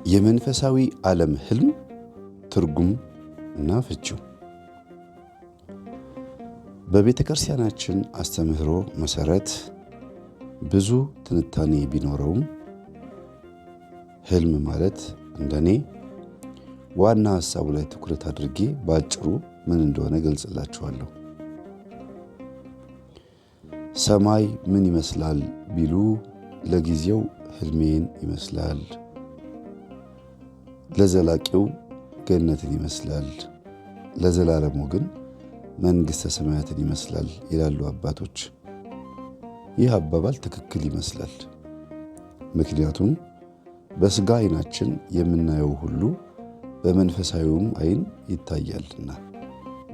የመንፈሳዊ ዓለም ህልም ትርጉም እና ፍቺው በቤተ ክርስቲያናችን አስተምህሮ መሰረት ብዙ ትንታኔ ቢኖረውም ህልም ማለት እንደኔ ዋና ሐሳቡ ላይ ትኩረት አድርጌ ባጭሩ ምን እንደሆነ ገልጽላችኋለሁ። ሰማይ ምን ይመስላል ቢሉ ለጊዜው ህልሜን ይመስላል፣ ለዘላቂው ገነትን ይመስላል፣ ለዘላለሙ ግን መንግሥተ ሰማያትን ይመስላል ይላሉ አባቶች። ይህ አባባል ትክክል ይመስላል። ምክንያቱም በሥጋ ዓይናችን የምናየው ሁሉ በመንፈሳዊውም ዓይን ይታያልና፣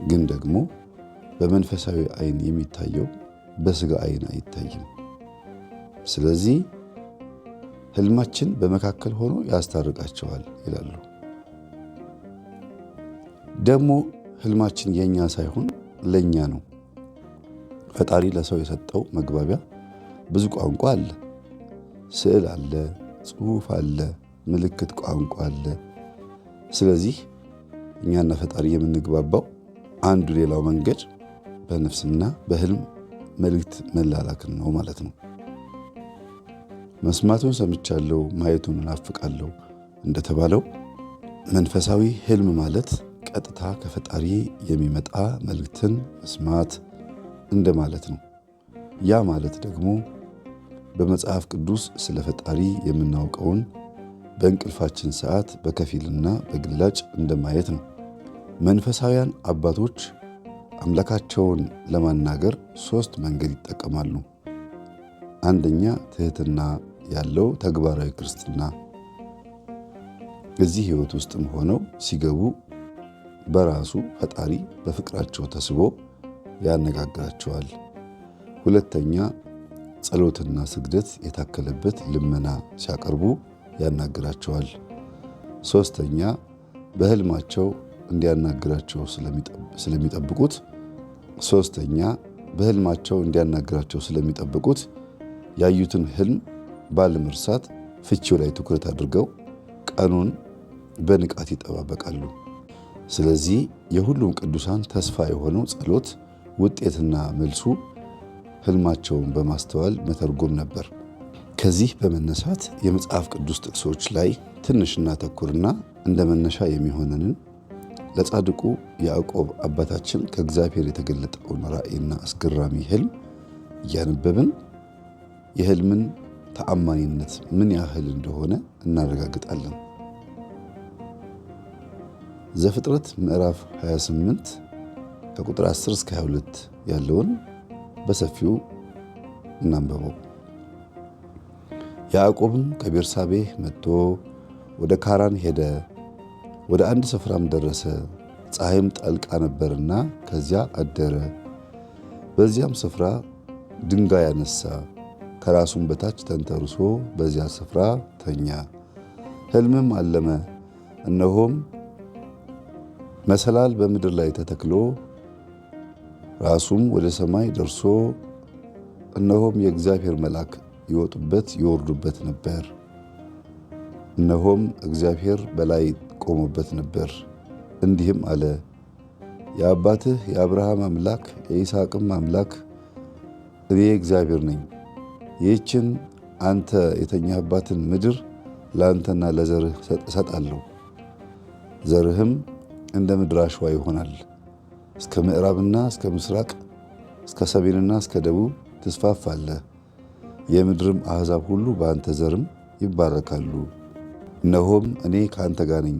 ግን ደግሞ በመንፈሳዊ ዓይን የሚታየው በሥጋ ዓይን አይታይም። ስለዚህ ህልማችን በመካከል ሆኖ ያስታርቃቸዋል ይላሉ። ደግሞ ህልማችን የኛ ሳይሆን ለኛ ነው። ፈጣሪ ለሰው የሰጠው መግባቢያ ብዙ ቋንቋ አለ። ስዕል አለ፣ ጽሑፍ አለ፣ ምልክት ቋንቋ አለ። ስለዚህ እኛና ፈጣሪ የምንግባባው አንዱ ሌላው መንገድ በነፍስና በህልም መልእክት መላላክን ነው ማለት ነው። መስማቱን ሰምቻለሁ፣ ማየቱን እናፍቃለሁ እንደተባለው መንፈሳዊ ህልም ማለት ቀጥታ ከፈጣሪ የሚመጣ መልእክትን መስማት እንደማለት ነው። ያ ማለት ደግሞ በመጽሐፍ ቅዱስ ስለ ፈጣሪ የምናውቀውን በእንቅልፋችን ሰዓት በከፊልና በግላጭ እንደማየት ነው። መንፈሳውያን አባቶች አምላካቸውን ለማናገር 3 መንገድ ይጠቀማሉ። አንደኛ ትህትና ያለው ተግባራዊ ክርስትና። እዚህ ህይወት ውስጥም ሆነው ሲገቡ በራሱ ፈጣሪ በፍቅራቸው ተስቦ ያነጋግራቸዋል። ሁለተኛ ጸሎትና ስግደት የታከለበት ልመና ሲያቀርቡ ያናግራቸዋል። ሶስተኛ በህልማቸው እንዲያናግራቸው ስለሚጠብቁት ያዩትን ህልም ባለመርሳት ፍቺው ላይ ትኩረት አድርገው ቀኑን በንቃት ይጠባበቃሉ። ስለዚህ የሁሉም ቅዱሳን ተስፋ የሆነው ጸሎት ውጤትና መልሱ ህልማቸውን በማስተዋል መተርጎም ነበር። ከዚህ በመነሳት የመጽሐፍ ቅዱስ ጥቅሶች ላይ ትንሽ እናተኩርና እንደ መነሻ የሚሆነንን ለጻድቁ ያዕቆብ አባታችን ከእግዚአብሔር የተገለጠውን ራእይና አስገራሚ ህልም እያነበብን የህልምን ተአማኒነት ምን ያህል እንደሆነ እናረጋግጣለን። ዘፍጥረት ምዕራፍ 28 ከቁጥር 10 እስከ 22 ያለውን በሰፊው እናንበበው። ያዕቆብም ከቤርሳቤህ መጥቶ ወደ ካራን ሄደ። ወደ አንድ ስፍራም ደረሰ። ፀሐይም ጠልቃ ነበርና ከዚያ አደረ። በዚያም ስፍራ ድንጋይ አነሳ፣ ከራሱም በታች ተንተርሶ በዚያ ስፍራ ተኛ። ህልምም አለመ። እነሆም መሰላል በምድር ላይ ተተክሎ ራሱም ወደ ሰማይ ደርሶ እነሆም የእግዚአብሔር መልአክ ይወጡበት ይወርዱበት ነበር። እነሆም እግዚአብሔር በላይ ቆሞበት ነበር። እንዲህም አለ፣ የአባትህ የአብርሃም አምላክ የይስሐቅም አምላክ እኔ እግዚአብሔር ነኝ። ይህችን አንተ የተኛህባትን ምድር ለአንተና ለዘርህ እሰጣለሁ። ዘርህም እንደ ምድር አሸዋ ይሆናል። እስከ ምዕራብና እስከ ምስራቅ፣ እስከ ሰሜንና እስከ ደቡብ ትስፋፋለህ። የምድርም አሕዛብ ሁሉ በአንተ ዘርም ይባረካሉ። እነሆም እኔ ከአንተ ጋር ነኝ፣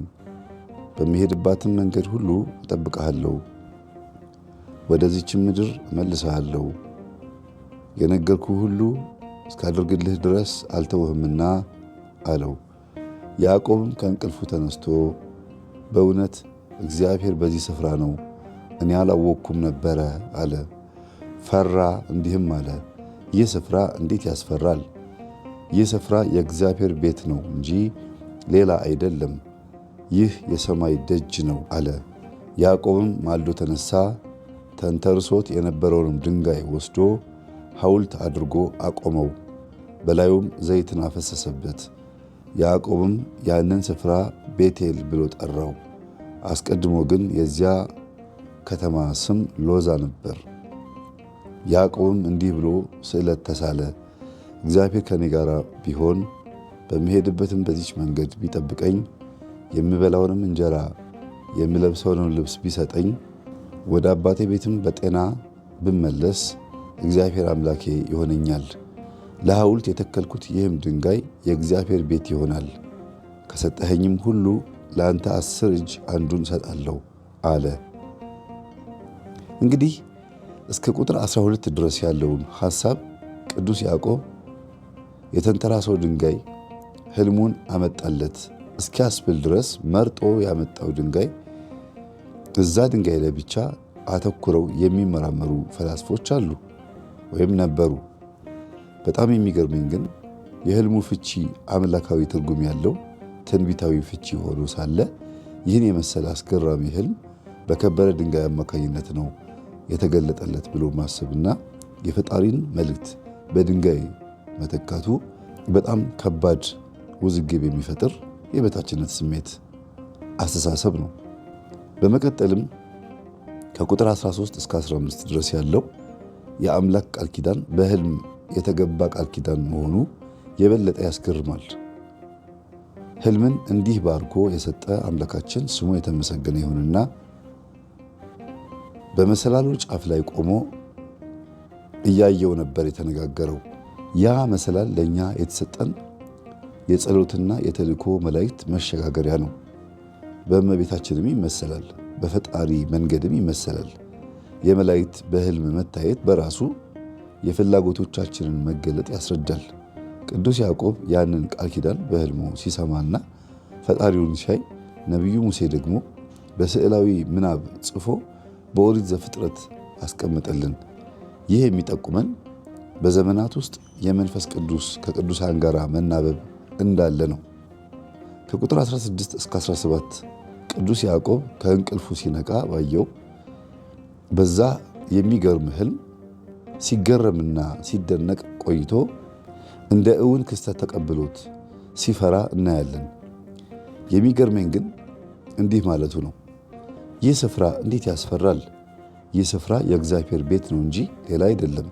በሚሄድባትም መንገድ ሁሉ እጠብቅሃለሁ፣ ወደዚችም ምድር እመልስሃለሁ፣ የነገርኩህ ሁሉ እስካደርግልህ ድረስ አልተውህምና አለው። ያዕቆብም ከእንቅልፉ ተነስቶ በእውነት እግዚአብሔር በዚህ ስፍራ ነው፣ እኔ አላወቅኩም ነበረ አለ። ፈራ፣ እንዲህም አለ፣ ይህ ስፍራ እንዴት ያስፈራል! ይህ ስፍራ የእግዚአብሔር ቤት ነው እንጂ ሌላ አይደለም፣ ይህ የሰማይ ደጅ ነው አለ። ያዕቆብም ማልዶ ተነሳ፣ ተንተርሶት የነበረውንም ድንጋይ ወስዶ ሐውልት አድርጎ አቆመው፣ በላዩም ዘይትን አፈሰሰበት። ያዕቆብም ያንን ስፍራ ቤቴል ብሎ ጠራው። አስቀድሞ ግን የዚያ ከተማ ስም ሎዛ ነበር። ያዕቆብም እንዲህ ብሎ ስዕለት ተሳለ። እግዚአብሔር ከኔ ጋር ቢሆን በምሄድበትም በዚች መንገድ ቢጠብቀኝ፣ የምበላውንም እንጀራ የምለብሰውንም ልብስ ቢሰጠኝ፣ ወደ አባቴ ቤትም በጤና ብመለስ እግዚአብሔር አምላኬ ይሆነኛል። ለሐውልት የተከልኩት ይህም ድንጋይ የእግዚአብሔር ቤት ይሆናል። ከሰጠኸኝም ሁሉ ለአንተ 10 እጅ አንዱን እሰጣለሁ አለ። እንግዲህ እስከ ቁጥር 12 ድረስ ያለውን ሐሳብ ቅዱስ ያዕቆብ የተንተራሰው ድንጋይ ሕልሙን አመጣለት እስኪያስብል ድረስ መርጦ ያመጣው ድንጋይ፣ እዛ ድንጋይ ላይ ብቻ አተኩረው የሚመራመሩ ፈላስፎች አሉ ወይም ነበሩ። በጣም የሚገርመኝ ግን የሕልሙ ፍቺ አምላካዊ ትርጉም ያለው ትንቢታዊ ፍቺ ሆኖ ሳለ ይህን የመሰለ አስገራሚ ሕልም በከበረ ድንጋይ አማካኝነት ነው የተገለጠለት ብሎ ማሰብና የፈጣሪን መልእክት በድንጋይ መተካቱ በጣም ከባድ ውዝግብ የሚፈጥር የበታችነት ስሜት አስተሳሰብ ነው። በመቀጠልም ከቁጥር 13 እስከ 15 ድረስ ያለው የአምላክ ቃል ኪዳን በሕልም የተገባ ቃል ኪዳን መሆኑ የበለጠ ያስገርማል። ሕልምን እንዲህ ባርኮ የሰጠ አምላካችን ስሙ የተመሰገነ ይሁንና በመሰላሉ ጫፍ ላይ ቆሞ እያየው ነበር የተነጋገረው። ያ መሰላል ለእኛ የተሰጠን የጸሎትና የተልእኮ መላእክት መሸጋገሪያ ነው። በእመቤታችንም ይመሰላል፣ በፈጣሪ መንገድም ይመሰላል። የመላእክት በሕልም መታየት በራሱ የፍላጎቶቻችንን መገለጥ ያስረዳል። ቅዱስ ያዕቆብ ያንን ቃል ኪዳን በሕልሙ ሲሰማና ፈጣሪውን ሲያይ፣ ነቢዩ ሙሴ ደግሞ በስዕላዊ ምናብ ጽፎ በኦሪት ዘፍጥረት አስቀምጠልን። ይህ የሚጠቁመን በዘመናት ውስጥ የመንፈስ ቅዱስ ከቅዱሳን ጋር መናበብ እንዳለ ነው። ከቁጥር 16 እስከ 17 ቅዱስ ያዕቆብ ከእንቅልፉ ሲነቃ ባየው በዛ የሚገርም ሕልም ሲገረምና ሲደነቅ ቆይቶ እንደ እውን ክስተት ተቀብሎት ሲፈራ እናያለን። የሚገርመኝ ግን እንዲህ ማለቱ ነው። ይህ ስፍራ እንዴት ያስፈራል! ይህ ስፍራ የእግዚአብሔር ቤት ነው እንጂ ሌላ አይደለም።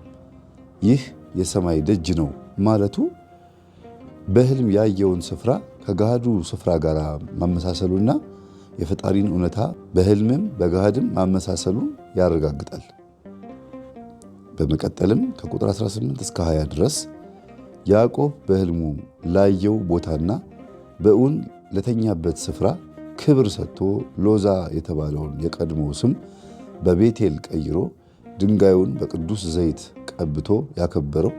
ይህ የሰማይ ደጅ ነው ማለቱ በሕልም ያየውን ስፍራ ከገሃዱ ስፍራ ጋር ማመሳሰሉና የፈጣሪን እውነታ በሕልምም በገሃድም ማመሳሰሉን ያረጋግጣል። በመቀጠልም ከቁጥር 18 እስከ 20 ድረስ ያዕቆብ በሕልሙ ላየው ቦታና በእውን ለተኛበት ስፍራ ክብር ሰጥቶ ሎዛ የተባለውን የቀድሞ ስም በቤቴል ቀይሮ ድንጋዩን በቅዱስ ዘይት ቀብቶ ያከበረው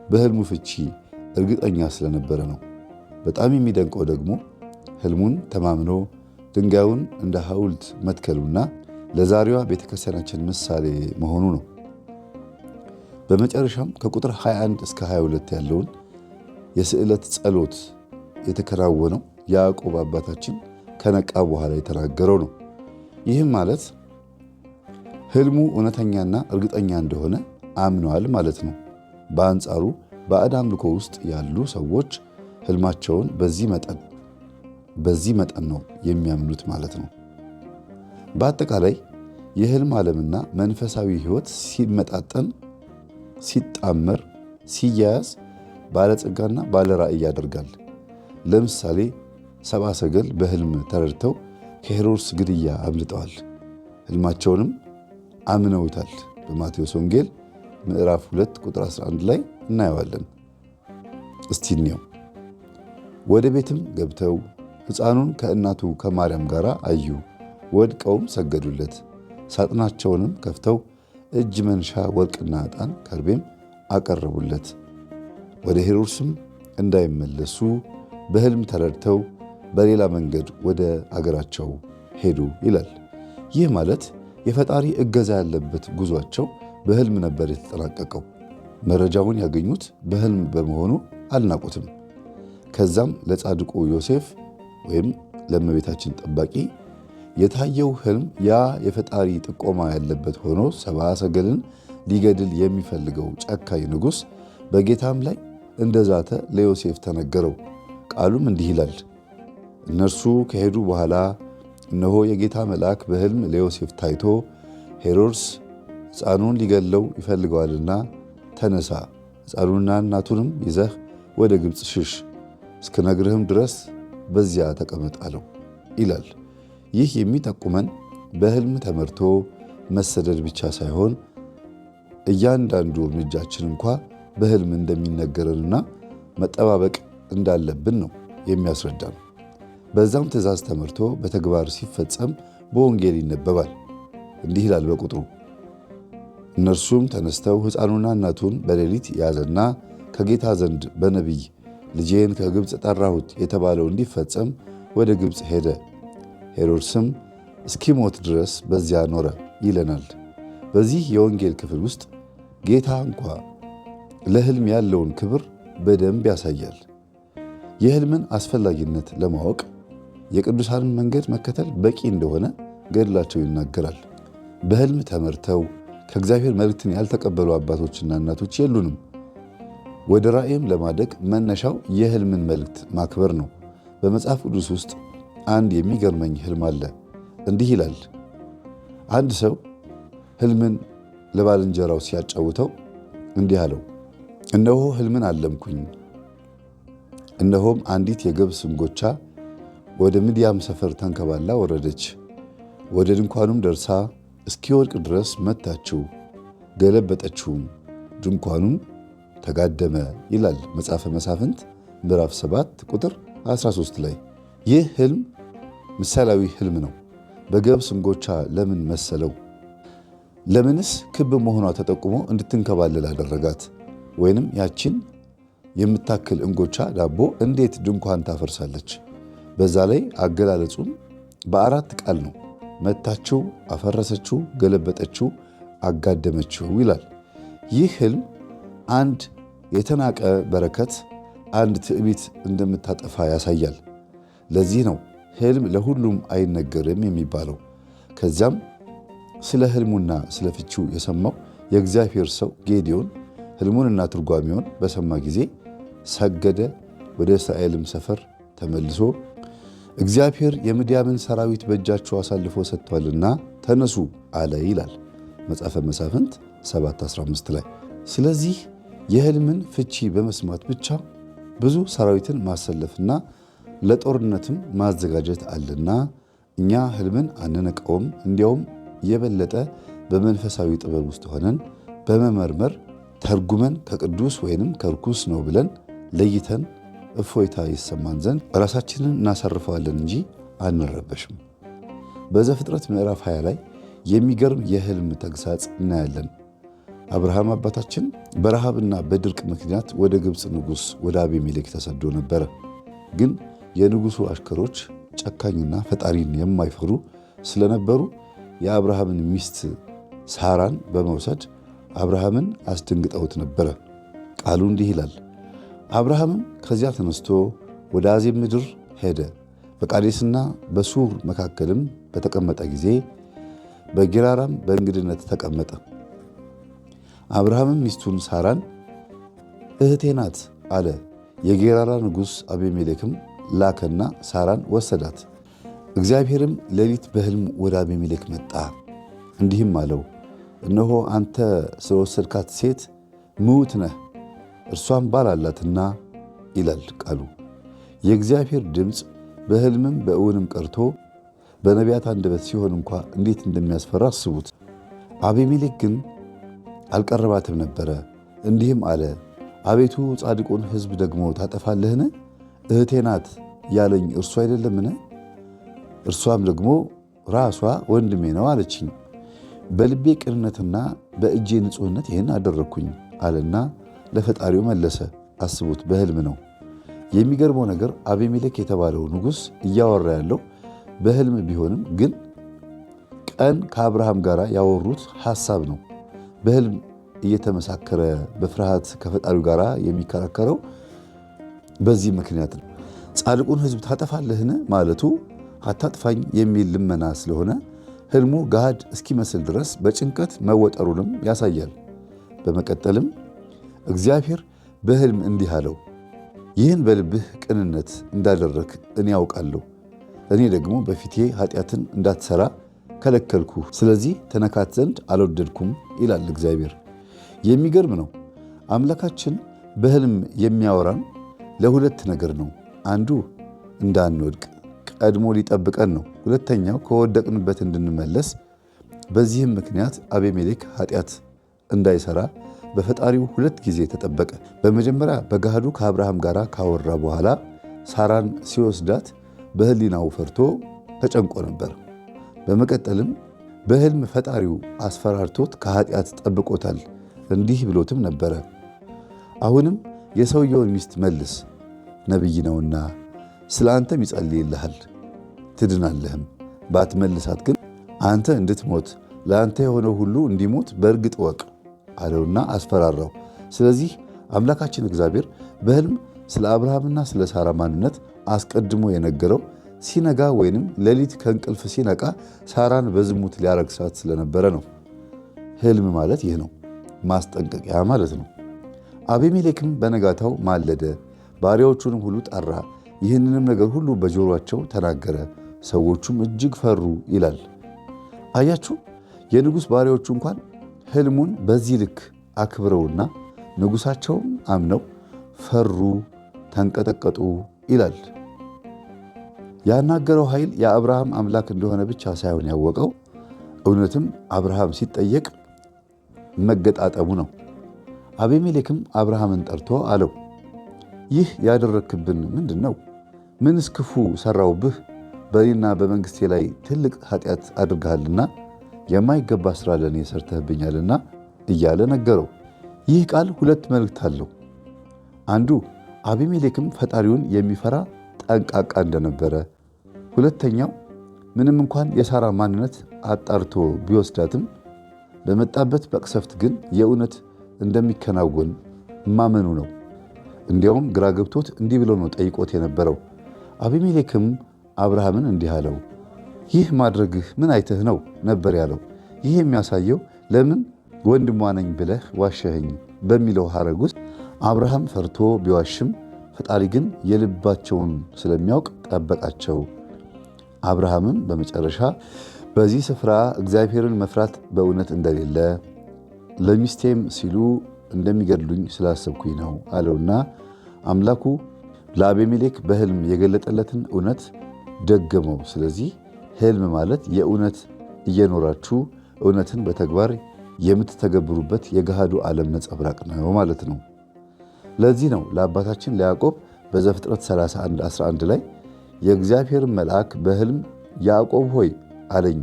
በሕልሙ ፍቺ እርግጠኛ ስለነበረ ነው። በጣም የሚደንቀው ደግሞ ሕልሙን ተማምኖ ድንጋዩን እንደ ሐውልት መትከሉና ለዛሬዋ ቤተክርስቲያናችን ምሳሌ መሆኑ ነው። በመጨረሻም ከቁጥር 21 እስከ 22 ያለውን የስዕለት ጸሎት የተከናወነው ያዕቆብ አባታችን ከነቃ በኋላ የተናገረው ነው። ይህም ማለት ሕልሙ እውነተኛና እርግጠኛ እንደሆነ አምነዋል ማለት ነው። በአንጻሩ ባዕድ አምልኮ ውስጥ ያሉ ሰዎች ሕልማቸውን በዚህ መጠን ነው የሚያምኑት ማለት ነው። በአጠቃላይ የሕልም ዓለምና መንፈሳዊ ሕይወት ሲመጣጠን፣ ሲጣመር፣ ሲያያዝ ባለጸጋና ባለራእይ ያደርጋል። ለምሳሌ ሰብአ ሰገል በሕልም ተረድተው ከሄሮድስ ግድያ አምልጠዋል። ሕልማቸውንም አምነውታል። በማቴዎስ ወንጌል ምዕራፍ 2 ቁጥር 11 ላይ እናየዋለን። እስቲ እንየው። ወደ ቤትም ገብተው ሕፃኑን ከእናቱ ከማርያም ጋር አዩ፣ ወድቀውም ሰገዱለት። ሳጥናቸውንም ከፍተው እጅ መንሻ ወርቅና ዕጣን ከርቤም አቀረቡለት። ወደ ሄሮድስም እንዳይመለሱ በሕልም ተረድተው በሌላ መንገድ ወደ አገራቸው ሄዱ ይላል። ይህ ማለት የፈጣሪ እገዛ ያለበት ጉዟቸው በሕልም ነበር የተጠናቀቀው። መረጃውን ያገኙት በሕልም በመሆኑ አልናቁትም። ከዛም ለጻድቁ ዮሴፍ ወይም ለእመቤታችን ጠባቂ የታየው ሕልም ያ የፈጣሪ ጥቆማ ያለበት ሆኖ ሰብአ ሰገልን ሊገድል የሚፈልገው ጨካኝ ንጉሥ በጌታም ላይ እንደዛተ ለዮሴፍ ተነገረው። ቃሉም እንዲህ ይላል። እነርሱ ከሄዱ በኋላ እነሆ የጌታ መልአክ በሕልም ለዮሴፍ ታይቶ ሄሮድስ ሕፃኑን ሊገለው ይፈልገዋልና ተነሳ፣ ሕፃኑንና እናቱንም ይዘህ ወደ ግብፅ ሽሽ፣ እስክነግርህም ድረስ በዚያ ተቀመጥ አለው ይላል። ይህ የሚጠቁመን በሕልም ተመርቶ መሰደድ ብቻ ሳይሆን እያንዳንዱ እርምጃችን እንኳ በሕልም እንደሚነገረንና መጠባበቅ እንዳለብን ነው የሚያስረዳን። በዛም ትእዛዝ ተመርቶ በተግባር ሲፈጸም በወንጌል ይነበባል። እንዲህ ይላል በቁጥሩ እነርሱም ተነስተው ሕፃኑና እናቱን በሌሊት ያዘና ከጌታ ዘንድ በነቢይ ልጄን ከግብፅ ጠራሁት የተባለው እንዲፈጸም ወደ ግብፅ ሄደ። ሄሮድስም እስኪሞት ድረስ በዚያ ኖረ ይለናል። በዚህ የወንጌል ክፍል ውስጥ ጌታ እንኳ ለሕልም ያለውን ክብር በደንብ ያሳያል። የሕልምን አስፈላጊነት ለማወቅ የቅዱሳንን መንገድ መከተል በቂ እንደሆነ ገድላቸው ይናገራል። በሕልም ተመርተው ከእግዚአብሔር መልእክትን ያልተቀበሉ አባቶችና እናቶች የሉንም። ወደ ራእይም ለማደግ መነሻው የሕልምን መልእክት ማክበር ነው። በመጽሐፍ ቅዱስ ውስጥ አንድ የሚገርመኝ ሕልም አለ። እንዲህ ይላል። አንድ ሰው ሕልምን ለባልንጀራው ሲያጫውተው እንዲህ አለው፣ እነሆ ሕልምን አለምኩኝ። እነሆም አንዲት የገብስ እንጎቻ ወደ ምድያም ሰፈር ተንከባላ ወረደች። ወደ ድንኳኑም ደርሳ እስኪወድቅ ድረስ መታችው፣ ገለበጠችውም፣ ድንኳኑም ተጋደመ ይላል መጽሐፈ መሳፍንት ምዕራፍ 7 ቁጥር 13 ላይ። ይህ ሕልም ምሳሌያዊ ሕልም ነው። በገብስ እንጎቻ ለምን መሰለው? ለምንስ ክብ መሆኗ ተጠቁሞ እንድትንከባለል አደረጋት? ወይንም ያችን የምታክል እንጎቻ ዳቦ እንዴት ድንኳን ታፈርሳለች? በዛ ላይ አገላለጹም በአራት ቃል ነው። መታችው፣ አፈረሰችው፣ ገለበጠችው፣ አጋደመችው ይላል። ይህ ሕልም አንድ የተናቀ በረከት፣ አንድ ትዕቢት እንደምታጠፋ ያሳያል። ለዚህ ነው ሕልም ለሁሉም አይነገርም የሚባለው። ከዚያም ስለ ሕልሙና ስለ ፍቺው የሰማው የእግዚአብሔር ሰው ጌዲዮን ሕልሙንና ትርጓሜውን በሰማ ጊዜ ሰገደ። ወደ እስራኤልም ሰፈር ተመልሶ እግዚአብሔር የምድያምን ሰራዊት በእጃችሁ አሳልፎ ሰጥቷልና ተነሱ አለ ይላል መጽሐፈ መሳፍንት 7:15 ላይ። ስለዚህ የሕልምን ፍቺ በመስማት ብቻ ብዙ ሰራዊትን ማሰለፍና ለጦርነትም ማዘጋጀት አለና እኛ ሕልምን አንነቀውም። እንዲያውም የበለጠ በመንፈሳዊ ጥበብ ውስጥ ሆነን በመመርመር ተርጉመን ከቅዱስ ወይንም ከርኩስ ነው ብለን ለይተን እፎይታ ይሰማን ዘንድ ራሳችንን እናሳርፈዋለን እንጂ አንረበሽም። በዘፍጥረት ምዕራፍ 20 ላይ የሚገርም የሕልም ተግሳጽ እናያለን። አብርሃም አባታችን በረሃብና በድርቅ ምክንያት ወደ ግብፅ ንጉሥ ወደ አቤሜሌክ ተሰዶ ነበረ። ግን የንጉሡ አሽከሮች ጨካኝና ፈጣሪን የማይፈሩ ስለነበሩ የአብርሃምን ሚስት ሳራን በመውሰድ አብርሃምን አስደንግጠውት ነበረ። ቃሉ እንዲህ ይላል። አብርሃምም ከዚያ ተነስቶ ወደ አዜብ ምድር ሄደ። በቃዴስና በሱር መካከልም በተቀመጠ ጊዜ በጌራራም በእንግድነት ተቀመጠ። አብርሃምም ሚስቱን ሳራን እህቴ ናት አለ። የጌራራ ንጉሥ አቤሜሌክም ላከና ሳራን ወሰዳት። እግዚአብሔርም ሌሊት በሕልም ወደ አቤሜሌክ መጣ፣ እንዲህም አለው፣ እነሆ አንተ ስለወሰድካት ሴት ምውት ነህ፣ እርሷም ባል አላትና ይላል ቃሉ። የእግዚአብሔር ድምፅ በሕልምም በእውንም ቀርቶ በነቢያት አንደበት ሲሆን እንኳ እንዴት እንደሚያስፈራ አስቡት። አቤሜሌክ ግን አልቀረባትም ነበረ። እንዲህም አለ፣ አቤቱ ጻድቁን ሕዝብ ደግሞ ታጠፋለህን? እህቴ ናት ያለኝ እርሱ አይደለምን? እርሷም ደግሞ ራሷ ወንድሜ ነው አለችኝ። በልቤ ቅንነትና በእጄ ንጹሕነት ይህን አደረግኩኝ አለና ለፈጣሪው መለሰ። አስቡት፣ በሕልም ነው። የሚገርመው ነገር አቤሜሌክ የተባለው ንጉሥ እያወራ ያለው በሕልም ቢሆንም ግን ቀን ከአብርሃም ጋር ያወሩት ሐሳብ ነው። በሕልም እየተመሳከረ በፍርሃት ከፈጣሪው ጋር የሚከራከረው በዚህ ምክንያት ነው። ጻድቁን ሕዝብ ታጠፋለህን ማለቱ አታጥፋኝ የሚል ልመና ስለሆነ ሕልሙ ገሃድ እስኪመስል ድረስ በጭንቀት መወጠሩንም ያሳያል። በመቀጠልም እግዚአብሔር በሕልም እንዲህ አለው፣ ይህን በልብህ ቅንነት እንዳደረክ እኔ ያውቃለሁ። እኔ ደግሞ በፊቴ ኃጢአትን እንዳትሰራ ከለከልኩህ። ስለዚህ ተነካት ዘንድ አልወደድኩም ይላል እግዚአብሔር። የሚገርም ነው። አምላካችን በሕልም የሚያወራን ለሁለት ነገር ነው። አንዱ እንዳንወድቅ ቀድሞ ሊጠብቀን ነው። ሁለተኛው ከወደቅንበት እንድንመለስ። በዚህም ምክንያት አቤሜሌክ ኃጢአት እንዳይሰራ በፈጣሪው ሁለት ጊዜ ተጠበቀ። በመጀመሪያ በገሃዱ ከአብርሃም ጋር ካወራ በኋላ ሳራን ሲወስዳት በሕሊናው ፈርቶ ተጨንቆ ነበር። በመቀጠልም በሕልም ፈጣሪው አስፈራርቶት ከኃጢአት ጠብቆታል። እንዲህ ብሎትም ነበረ፣ አሁንም የሰውየውን ሚስት መልስ፣ ነቢይ ነውና ስለ አንተም ይጸልይልሃል፣ ትድናለህም። ባትመልሳት ግን አንተ እንድትሞት ለአንተ የሆነው ሁሉ እንዲሞት በእርግጥ እወቅ አለውና አስፈራራው። ስለዚህ አምላካችን እግዚአብሔር በሕልም ስለ አብርሃምና ስለ ሳራ ማንነት አስቀድሞ የነገረው ሲነጋ ወይንም ሌሊት ከእንቅልፍ ሲነቃ ሳራን በዝሙት ሊያረክሳት ስለነበረ ነው። ሕልም ማለት ይህ ነው፣ ማስጠንቀቂያ ማለት ነው። አቤሜሌክም በነጋታው ማለደ፣ ባሪያዎቹንም ሁሉ ጠራ፣ ይህንንም ነገር ሁሉ በጆሮአቸው ተናገረ። ሰዎቹም እጅግ ፈሩ ይላል። አያችሁ፣ የንጉሥ ባሪያዎቹ እንኳን ሕልሙን በዚህ ልክ አክብረውና ንጉሣቸውም አምነው ፈሩ፣ ተንቀጠቀጡ ይላል። ያናገረው ኃይል የአብርሃም አምላክ እንደሆነ ብቻ ሳይሆን ያወቀው እውነትም አብርሃም ሲጠየቅ መገጣጠሙ ነው። አቤሜሌክም አብርሃምን ጠርቶ አለው፣ ይህ ያደረክብን ምንድን ነው? ምንስ ክፉ ሰራውብህ? በእኔና በመንግሥቴ ላይ ትልቅ ኃጢአት አድርገሃልና የማይገባ ሥራ ለእኔ ሰርተህብኛልና እያለ ነገረው። ይህ ቃል ሁለት መልእክት አለው። አንዱ አቤሜሌክም ፈጣሪውን የሚፈራ ጠንቃቃ እንደነበረ፣ ሁለተኛው ምንም እንኳን የሳራ ማንነት አጣርቶ ቢወስዳትም በመጣበት መቅሰፍት ግን የእውነት እንደሚከናወን ማመኑ ነው። እንዲያውም ግራ ገብቶት እንዲህ ብሎ ነው ጠይቆት የነበረው። አቤሜሌክም አብርሃምን እንዲህ አለው፣ ይህ ማድረግህ ምን አይተህ ነው ነበር ያለው። ይህ የሚያሳየው ለምን ወንድሟ ነኝ ብለህ ዋሸኸኝ በሚለው ሐረግ ውስጥ አብርሃም ፈርቶ ቢዋሽም ፈጣሪ ግን የልባቸውን ስለሚያውቅ ጠበቃቸው። አብርሃምም በመጨረሻ በዚህ ስፍራ እግዚአብሔርን መፍራት በእውነት እንደሌለ ለሚስቴም ሲሉ እንደሚገድሉኝ ስላሰብኩኝ ነው አለውና አምላኩ ለአቤሜሌክ በሕልም የገለጠለትን እውነት ደገመው። ስለዚህ ሕልም ማለት የእውነት እየኖራችሁ እውነትን በተግባር የምትተገብሩበት የገሃዱ ዓለም ነጸብራቅ ነው ማለት ነው። ለዚህ ነው ለአባታችን ለያዕቆብ በዘፍጥረት 31:11 ላይ የእግዚአብሔርን መልአክ በሕልም ያዕቆብ ሆይ አለኝ፣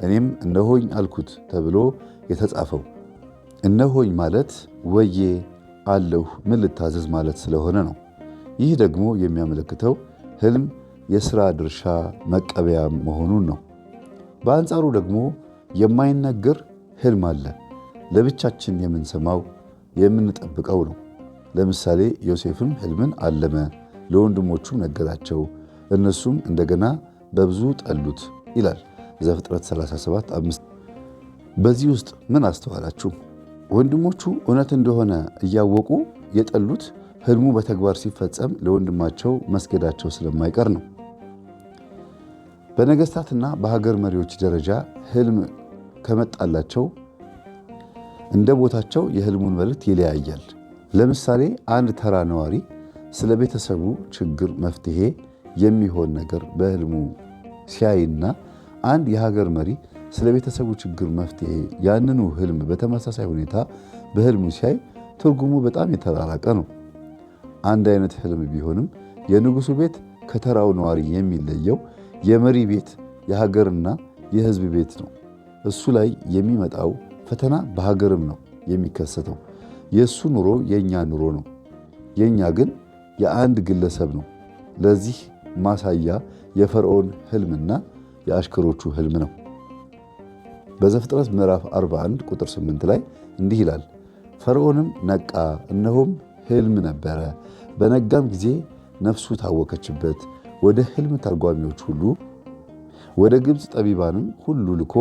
እኔም እነሆኝ አልኩት ተብሎ የተጻፈው። እነሆኝ ማለት ወዬ አለሁ ምን ልታዘዝ ማለት ስለሆነ ነው። ይህ ደግሞ የሚያመለክተው ሕልም የሥራ ድርሻ መቀበያ መሆኑን ነው። በአንጻሩ ደግሞ የማይነገር ሕልም አለ፣ ለብቻችን የምንሰማው የምንጠብቀው ነው። ለምሳሌ ዮሴፍም ሕልምን አለመ፣ ለወንድሞቹም ነገራቸው፣ እነሱም እንደገና በብዙ ጠሉት ይላል ዘፍጥረት 37:5። በዚህ ውስጥ ምን አስተዋላችሁ? ወንድሞቹ እውነት እንደሆነ እያወቁ የጠሉት ሕልሙ በተግባር ሲፈጸም ለወንድማቸው መስገዳቸው ስለማይቀር ነው። በነገሥታትና በሀገር መሪዎች ደረጃ ሕልም ከመጣላቸው እንደ ቦታቸው የሕልሙን መልእክት ይለያያል። ለምሳሌ አንድ ተራ ነዋሪ ስለ ቤተሰቡ ችግር መፍትሄ የሚሆን ነገር በሕልሙ ሲያይና አንድ የሀገር መሪ ስለ ቤተሰቡ ችግር መፍትሄ ያንኑ ሕልም በተመሳሳይ ሁኔታ በሕልሙ ሲያይ ትርጉሙ በጣም የተራራቀ ነው። አንድ አይነት ሕልም ቢሆንም የንጉሡ ቤት ከተራው ነዋሪ የሚለየው የመሪ ቤት የሀገርና የሕዝብ ቤት ነው። እሱ ላይ የሚመጣው ፈተና በሀገርም ነው የሚከሰተው። የእሱ ኑሮ የእኛ ኑሮ ነው፣ የእኛ ግን የአንድ ግለሰብ ነው። ለዚህ ማሳያ የፈርዖን ሕልምና የአሽከሮቹ ሕልም ነው። በዘፍጥረት ምዕራፍ 41 ቁጥር 8 ላይ እንዲህ ይላል፣ ፈርዖንም ነቃ፣ እነሆም ሕልም ነበረ። በነጋም ጊዜ ነፍሱ ታወከችበት። ወደ ሕልም ተርጓሚዎች ሁሉ ወደ ግብፅ ጠቢባንም ሁሉ ልኮ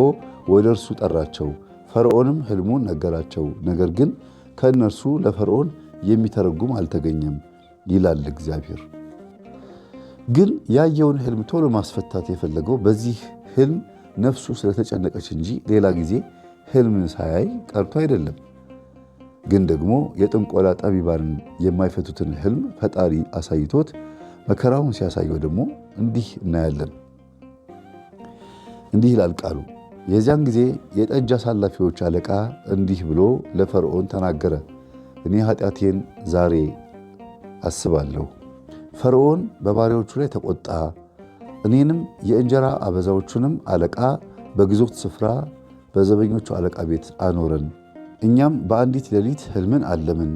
ወደ እርሱ ጠራቸው። ፈርዖንም ሕልሙን ነገራቸው። ነገር ግን ከእነርሱ ለፈርዖን የሚተረጉም አልተገኘም። ይላል እግዚአብሔር። ግን ያየውን ህልም ቶሎ ማስፈታት የፈለገው በዚህ ህልም ነፍሱ ስለተጨነቀች እንጂ ሌላ ጊዜ ህልምን ሳያይ ቀርቶ አይደለም። ግን ደግሞ የጥንቆላ ጠቢባንን የማይፈቱትን ህልም ፈጣሪ አሳይቶት መከራውን ሲያሳየው ደግሞ እንዲህ እናያለን። እንዲህ ይላል ቃሉ። የዚያን ጊዜ የጠጅ አሳላፊዎች አለቃ እንዲህ ብሎ ለፈርዖን ተናገረ፣ እኔ ኃጢአቴን ዛሬ አስባለሁ። ፈርዖን በባሪያዎቹ ላይ ተቆጣ። እኔንም የእንጀራ አበዛዎቹንም አለቃ በግዞት ስፍራ በዘበኞቹ አለቃ ቤት አኖረን። እኛም በአንዲት ሌሊት ህልምን አለምን።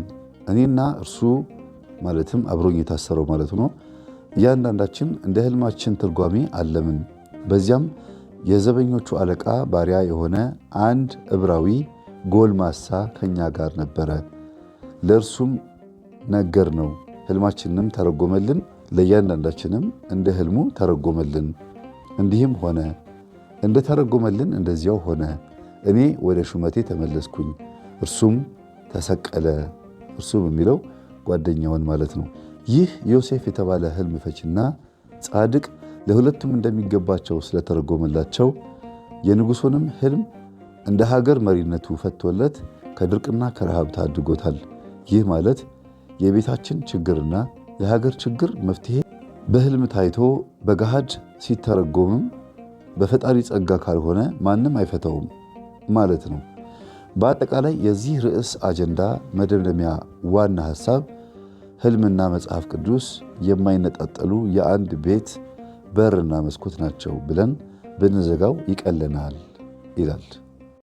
እኔና እርሱ ማለትም አብሮኝ የታሰረው ማለት ነው። እያንዳንዳችን እንደ ህልማችን ትርጓሜ አለምን። በዚያም የዘበኞቹ አለቃ ባሪያ የሆነ አንድ ዕብራዊ ጎልማሳ ከኛ ጋር ነበረ። ለእርሱም ነገር ነው፣ ህልማችንንም ተረጎመልን፣ ለእያንዳንዳችንም እንደ ህልሙ ተረጎመልን። እንዲህም ሆነ፣ እንደ ተረጎመልን እንደዚያው ሆነ። እኔ ወደ ሹመቴ ተመለስኩኝ፣ እርሱም ተሰቀለ። እርሱም የሚለው ጓደኛውን ማለት ነው። ይህ ዮሴፍ የተባለ ህልም ፈችና ጻድቅ ለሁለቱም እንደሚገባቸው ስለተረጎመላቸው የንጉሡንም ህልም እንደ ሀገር መሪነቱ ፈቶለት ከድርቅና ከረሃብ ታድጎታል። ይህ ማለት የቤታችን ችግርና የሀገር ችግር መፍትሄ በህልም ታይቶ በገሃድ ሲተረጎምም በፈጣሪ ጸጋ ካልሆነ ማንም አይፈታውም ማለት ነው። በአጠቃላይ የዚህ ርዕስ አጀንዳ መደምደሚያ ዋና ሐሳብ ህልምና መጽሐፍ ቅዱስ የማይነጣጠሉ የአንድ ቤት በርና መስኮት ናቸው ብለን ብንዘጋው ይቀለናል ይላል።